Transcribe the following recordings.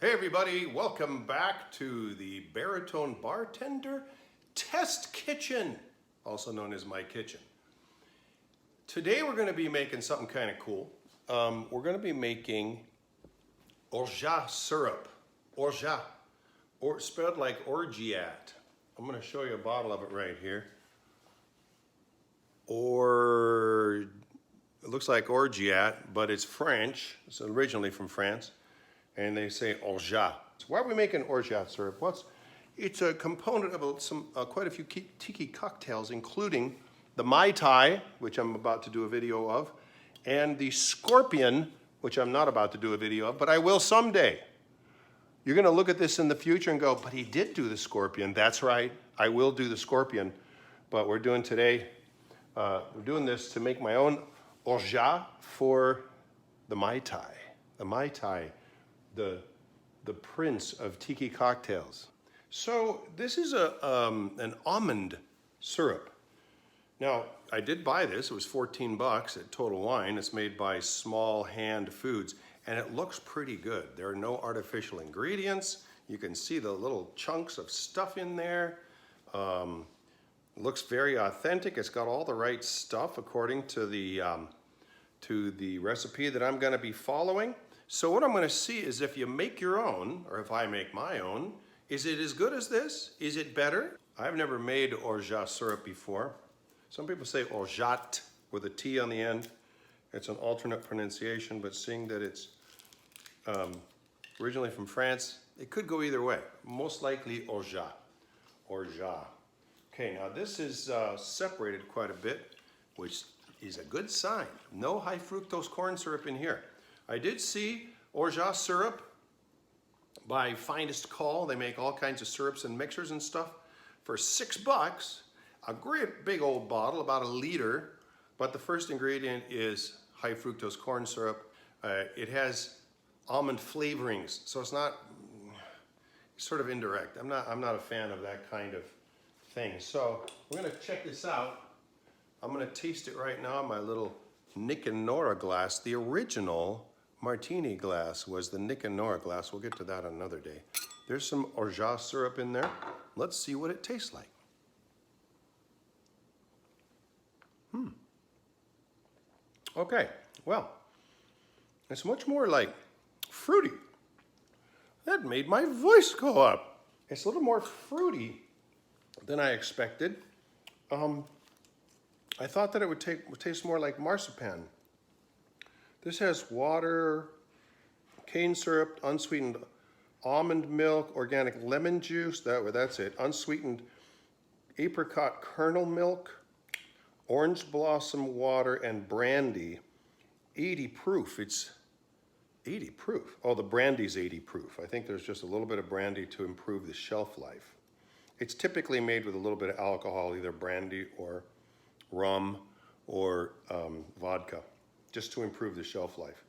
Hey everybody, welcome back to the Baritone Bartender Test Kitchen, also known as my kitchen. Today we're going to be making something kind of cool. We're going to be making Orgeat syrup, Orgeat, or spelled like Orgeat. I'm going to show you a bottle of it right here. It looks like Orgeat, but it's French. It's originally from France. And they say Orgeat. So why are we making Orgeat syrup? Well, it's a component of quite a few tiki cocktails, including the Mai Tai, which I'm about to do a video of, and the Scorpion, which I'm not about to do a video of, but I will someday. You're going to look at this in the future and go, but he did do the Scorpion. That's right, I will do the Scorpion. But we're doing this to make my own Orgeat for the Mai Tai. The Mai Tai. The prince of tiki cocktails. So this is an almond syrup. Now, I did buy this. It was 14 bucks at Total Wine. It's made by Small Hand Foods, and it looks pretty good. There are no artificial ingredients. You can see the little chunks of stuff in there. It looks very authentic. It's got all the right stuff according to the recipe that I'm going to be following. So what I'm going to see is if you make your own, or if I make my own, is it as good as this? Is it better? I've never made Orgeat syrup before. Some people say Orgeat with a T on the end. It's an alternate pronunciation, but seeing that it's originally from France, it could go either way. Most likely Orgeat. Orgeat. Okay, now this is separated quite a bit, which is a good sign. No high fructose corn syrup in here. I did see Orgeat syrup by Finest Call. They make all kinds of syrups and mixers and stuff for 6 bucks. A great big old bottle, about 1 liter. But the first ingredient is high fructose corn syrup. It has almond flavorings, so it's sort of indirect. I'm not a fan of that kind of thing. So we're gonna check this out. I'm gonna taste it right now in my little Nick and Nora glass. The original martini glass was the Nick and Nora glass. We'll get to that another day. There's some Orgeat syrup in there. Let's see what it tastes like. Okay, well, it's much more like fruity. That made my voice go up. It's a little more fruity than I expected. I thought that it would taste more like marzipan. This has water, cane syrup, unsweetened almond milk, organic lemon juice, that's it, unsweetened apricot kernel milk, orange blossom water, and brandy. 80 proof, it's 80 proof. Oh, the brandy's 80 proof. I think there's just a little bit of brandy to improve the shelf life. It's typically made with a little bit of alcohol, either brandy or rum or vodka, just to improve the shelf life.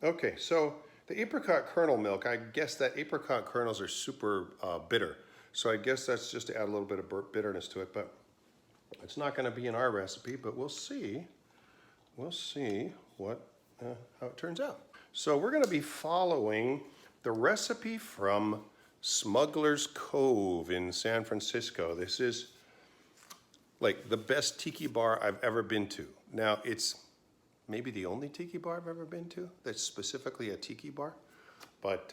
Okay, so the apricot kernel milk, I guess that apricot kernels are super bitter. So I guess that's just to add a little bit of bitterness to it, but it's not gonna be in our recipe, but we'll see. We'll see how it turns out. So we're gonna be following the recipe from Smuggler's Cove in San Francisco. This is like the best tiki bar I've ever been to. Now, it's maybe the only tiki bar I've ever been to that's specifically a tiki bar, but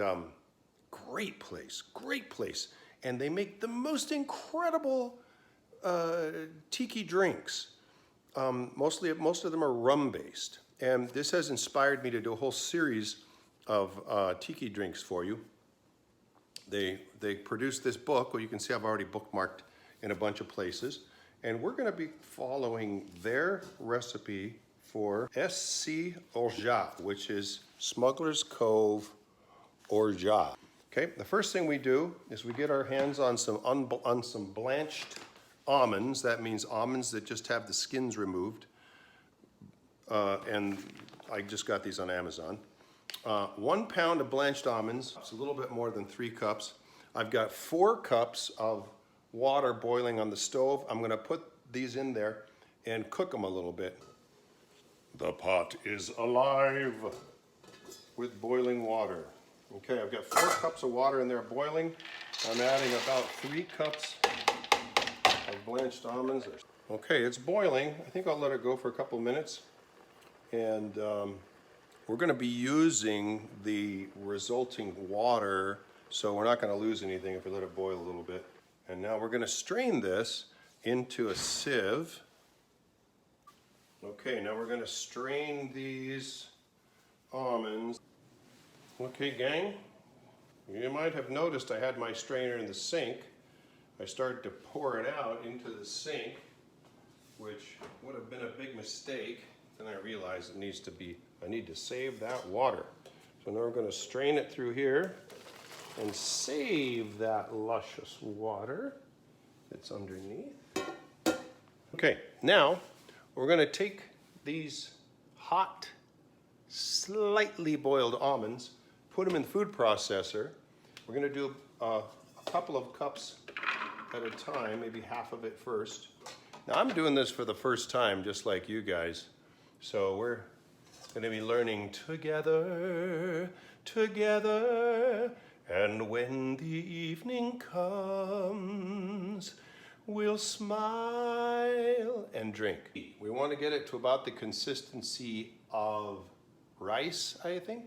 great place, great place. And they make the most incredible tiki drinks. Most of them are rum-based. And this has inspired me to do a whole series of tiki drinks for you. They produced this book, well, you can see I've already bookmarked in a bunch of places. And we're gonna be following their recipe for SC Orgeat, which is Smuggler's Cove Orgeat. Okay, the first thing we do is we get our hands on some blanched almonds. That means almonds that just have the skins removed. And I just got these on Amazon. 1 pound of blanched almonds. It's a little bit more than 3 cups. I've got 4 cups of water boiling on the stove. I'm gonna put these in there and cook them a little bit. The pot is alive with boiling water. Okay, I've got 4 cups of water in there boiling. I'm adding about 3 cups of blanched almonds. Okay, it's boiling. I think I'll let it go for a couple minutes. And we're going to be using the resulting water, so we're not going to lose anything if we let it boil a little bit. And now we're going to strain this into a sieve. Okay, now we're going to strain these almonds. Okay, gang, you might have noticed I had my strainer in the sink. I started to pour it out into the sink, which would have been a big mistake. Then I realized I need to save that water. So now we're going to strain it through here and save that luscious water that's underneath. Okay, now we're going to take these hot, slightly boiled almonds, put them in the food processor. We're going to do a couple of cups at a time, maybe half of it first. Now I'm doing this for the first time, just like you guys. So we're going to be learning together, and when the evening comes, we'll smile and drink. We want to get it to about the consistency of rice, I think.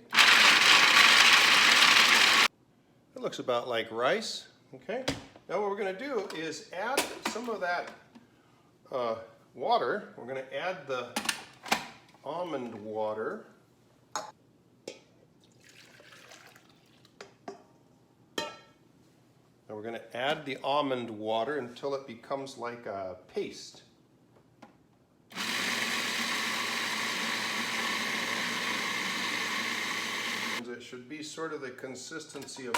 It looks about like rice, okay? Now what we're going to do is add some of that water. We're going to add the almond water. Now we're going to add the almond water until it becomes like a paste. It should be sort of the consistency of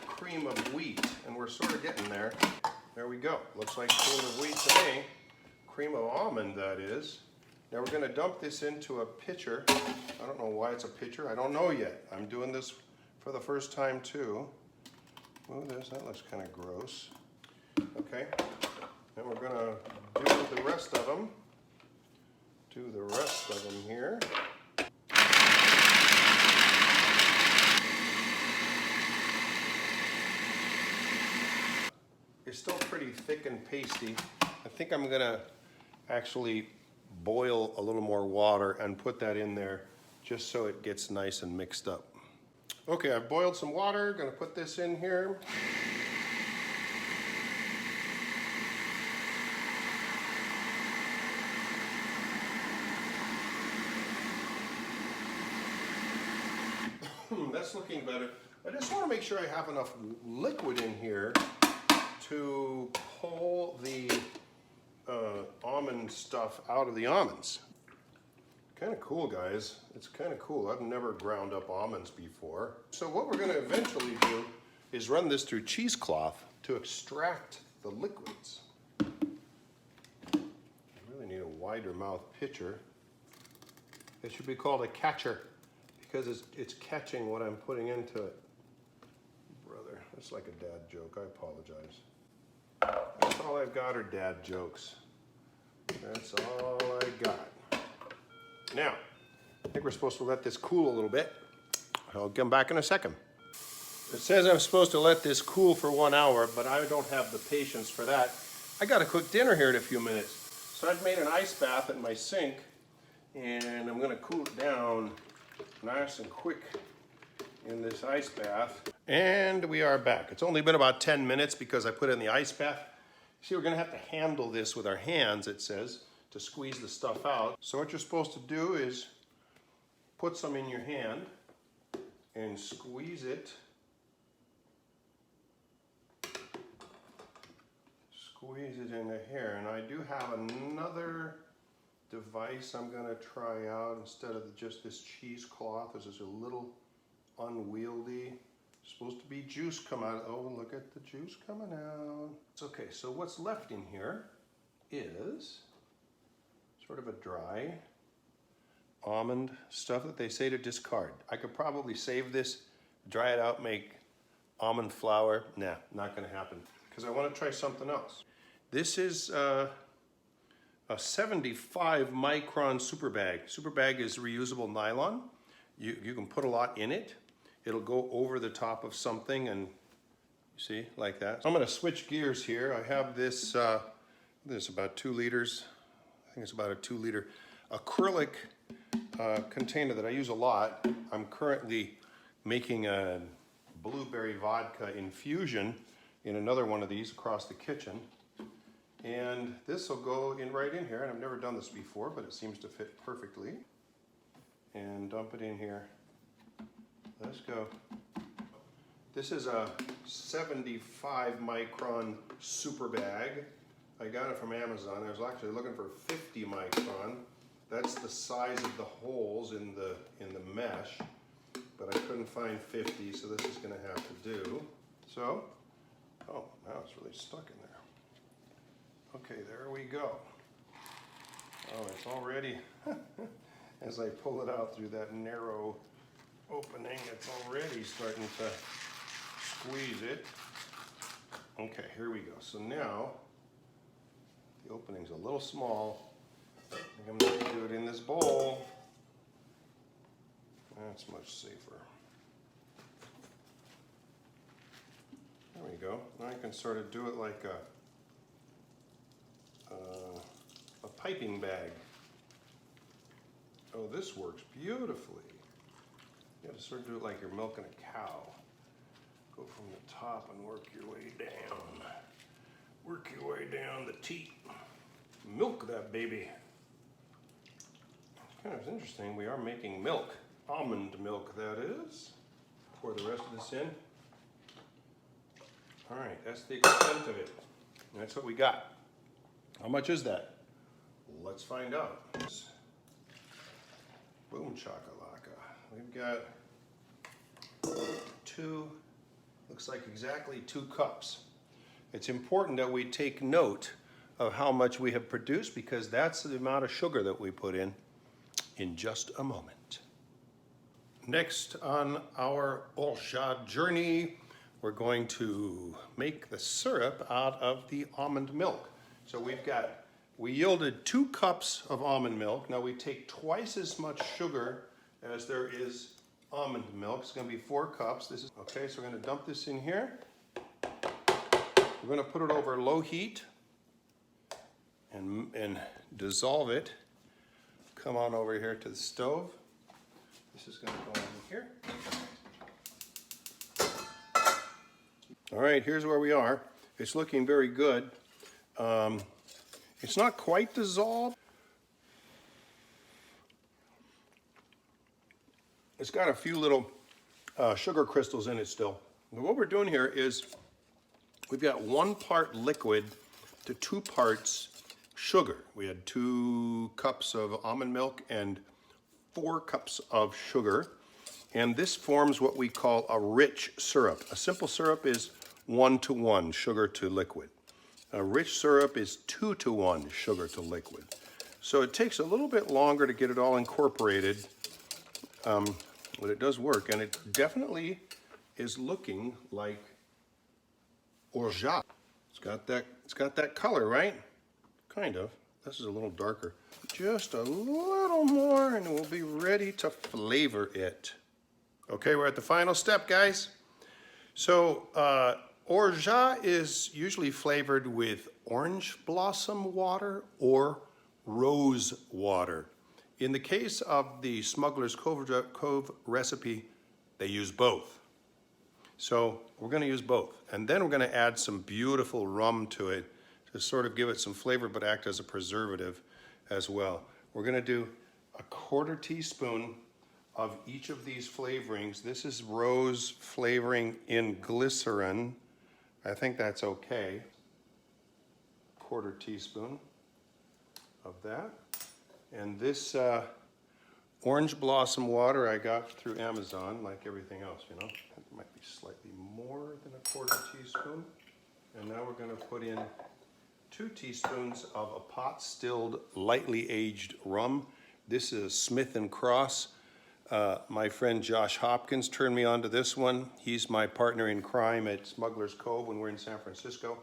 cream of wheat, and we're sort of getting there. There we go. Looks like cream of wheat to me. Cream of almond, that is. Now we're going to dump this into a pitcher. I don't know why it's a pitcher. I don't know yet. I'm doing this for the first time too. Oh, that looks kind of gross. Okay. Then we're going to do the rest of them. Do the rest of them here. It's still pretty thick and pasty. I think I'm going to actually boil a little more water and put that in there just so it gets nice and mixed up. Okay, I've boiled some water. Going to put this in here. That's looking better. I just want to make sure I have enough liquid in here to pull the almond stuff out of the almonds. Kind of cool, guys. It's kind of cool. I've never ground up almonds before. So what we're going to eventually do is run this through cheesecloth to extract the liquids. I really need a wider mouth pitcher. It should be called a catcher because it's catching what I'm putting into it. Brother, that's like a dad joke. I apologize. That's all I've got are dad jokes. That's all I got. Now, I think we're supposed to let this cool a little bit. I'll come back in a second. It says I'm supposed to let this cool for 1 hour, but I don't have the patience for that. I got to cook dinner here in a few minutes. So I've made an ice bath at my sink, and I'm going to cool it down nice and quick in this ice bath. And we are back. It's only been about 10 minutes because I put it in the ice bath. See, we're going to have to handle this with our hands, it says, to squeeze the stuff out. So what you're supposed to do is put some in your hand and squeeze it. Squeeze it into here. And I do have another device I'm going to try out instead of just this cheesecloth. This is a little unwieldy. Supposed to be juice come out. Oh, look at the juice coming out. It's okay. So what's left in here is sort of a dry almond stuff that they say to discard. I could probably save this, dry it out, make almond flour. Nah, not going to happen because I want to try something else. This is a 75 micron super bag. Super bag is reusable nylon. You can put a lot in it. it'll go over the top of something, and you see, like that. I'm gonna switch gears here. I have this, this is about 2 liters. I think it's about a 2-liter acrylic container that I use a lot. I'm currently making a blueberry vodka infusion in another one of these across the kitchen. And this will go in right in here, and I've never done this before, but it seems to fit perfectly. And dump it in here. Let's go. This is a 75 micron super bag. I got it from Amazon. I was actually looking for 50 micron. That's the size of the holes in the mesh, but I couldn't find 50, so this is going to have to do. So, oh, now it's really stuck in there. Okay, there we go. Oh, it's already, as I pull it out through that narrow opening, it's already starting to squeeze it. Okay, here we go. So now, the opening's a little small. I think I'm going to do it in this bowl. That's much safer. There we go. Now I can sort of do it like a piping bag. Oh, this works beautifully. You have to sort of do it like you're milking a cow. Go from the top and work your way down. Work your way down the teat. Milk that baby. It's kind of interesting. We are making milk. Almond milk, that is. Pour the rest of this in. All right, that's the extent of it. And that's what we got. How much is that? Let's find out. Boom chakalaka. We've got 2, looks like exactly 2 cups. It's important that we take note of how much we have produced, because that's the amount of sugar that we put in just a moment. Next on our Orgeat journey, we're going to make the syrup out of the almond milk. So we yielded 2 cups of almond milk. Now we take twice as much sugar as there is almond milk. It's going to be 4 cups. This is okay. So we're going to dump this in here. We're going to put it over low heat and dissolve it. Come on over here to the stove. This is going to go in here. All right, here's where we are. It's looking very good. It's not quite dissolved. It's got a few little sugar crystals in it still. But what we're doing here is we've got 1 part liquid to 2 parts sugar. We had 2 cups of almond milk and 4 cups of sugar. And this forms what we call a rich syrup. A simple syrup is 1-to-1 sugar to liquid. A rich syrup is 2-to-1 sugar to liquid. So it takes a little bit longer to get it all incorporated, but it does work, and it definitely is looking like Orgeat. It's got that color, right? Kind of. This is a little darker. Just a little more, and we'll be ready to flavor it. Okay, we're at the final step, guys. So, Orgeat is usually flavored with orange blossom water or rose water. In the case of the Smuggler's Cove recipe, they use both. So we're going to use both. And then we're going to add some beautiful rum to it to sort of give it some flavor but act as a preservative as well. We're going to do a 1/4 teaspoon of each of these flavorings. This is rose flavoring in glycerin. I think that's okay. 1/4 teaspoon of that. And this orange blossom water I got through Amazon, like everything else, you know. It might be slightly more than a 1/4 teaspoon. And now we're going to put in 2 teaspoons of a pot-stilled, lightly aged rum. This is Smith & Cross. My friend Josh Hopkins turned me on to this one. He's my partner in crime at Smuggler's Cove when we're in San Francisco.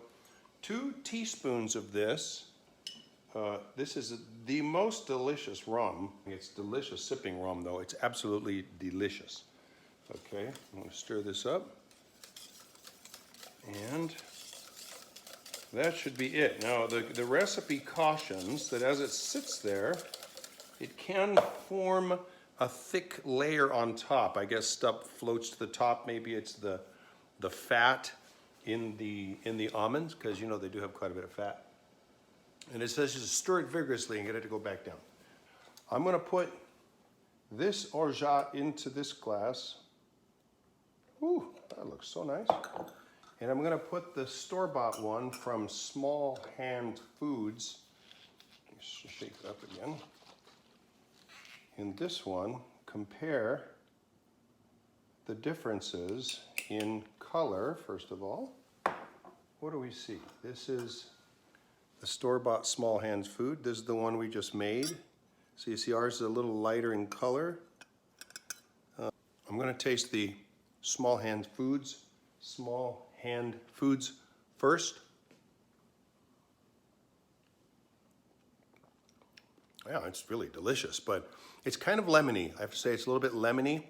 2 teaspoons of this. This is the most delicious rum. It's delicious sipping rum, though. It's absolutely delicious. Okay, I'm going to stir this up. And that should be it. Now, the recipe cautions that as it sits there, it can form a thick layer on top. I guess stuff floats to the top. Maybe it's the fat in the almonds, because you know they do have quite a bit of fat. And it says just stir it vigorously and get it to go back down. I'm going to put this orgeat into this glass. Ooh, that looks so nice. And I'm going to put the store-bought one from Small Hand Foods. Just shake it up again. In this one, compare the differences in color, first of all. What do we see? This is the store-bought Small Hands Food. This is the one we just made. So you see ours is a little lighter in color. I'm going to taste the Small Hand Foods first. Yeah, it's really delicious, but it's kind of lemony. I have to say it's a little bit lemony.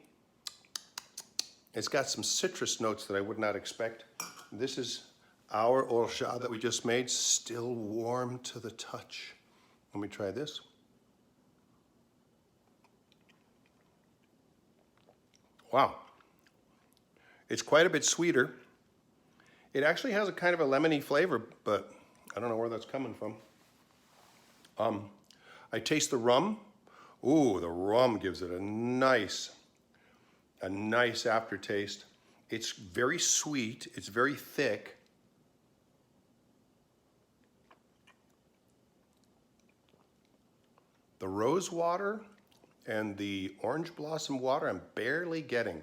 It's got some citrus notes that I would not expect. This is our orgeat that we just made, still warm to the touch. Let me try this. Wow. It's quite a bit sweeter. It actually has a kind of a lemony flavor, but I don't know where that's coming from. I taste the rum. Ooh, the rum gives it a nice aftertaste. It's very sweet. It's very thick. The rose water and the orange blossom water, I'm barely getting.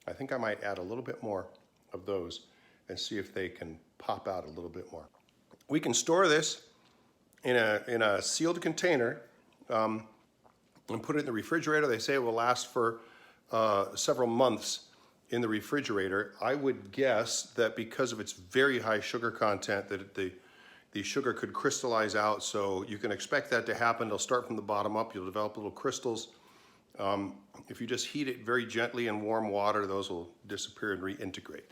I think I might add a little bit more of those and see if they can pop out a little bit more. We can store this in a sealed container and put it in the refrigerator. They say it will last for several months in the refrigerator. I would guess that because of its very high sugar content, that the sugar could crystallize out, so you can expect that to happen. It'll start from the bottom up. You'll develop little crystals. If you just heat it very gently in warm water, those will disappear and reintegrate.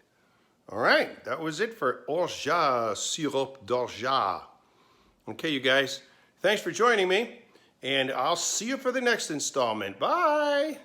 All right, that was it for orgeat, sirop d'orgeat. Okay, you guys, thanks for joining me, and I'll see you for the next installment. Bye.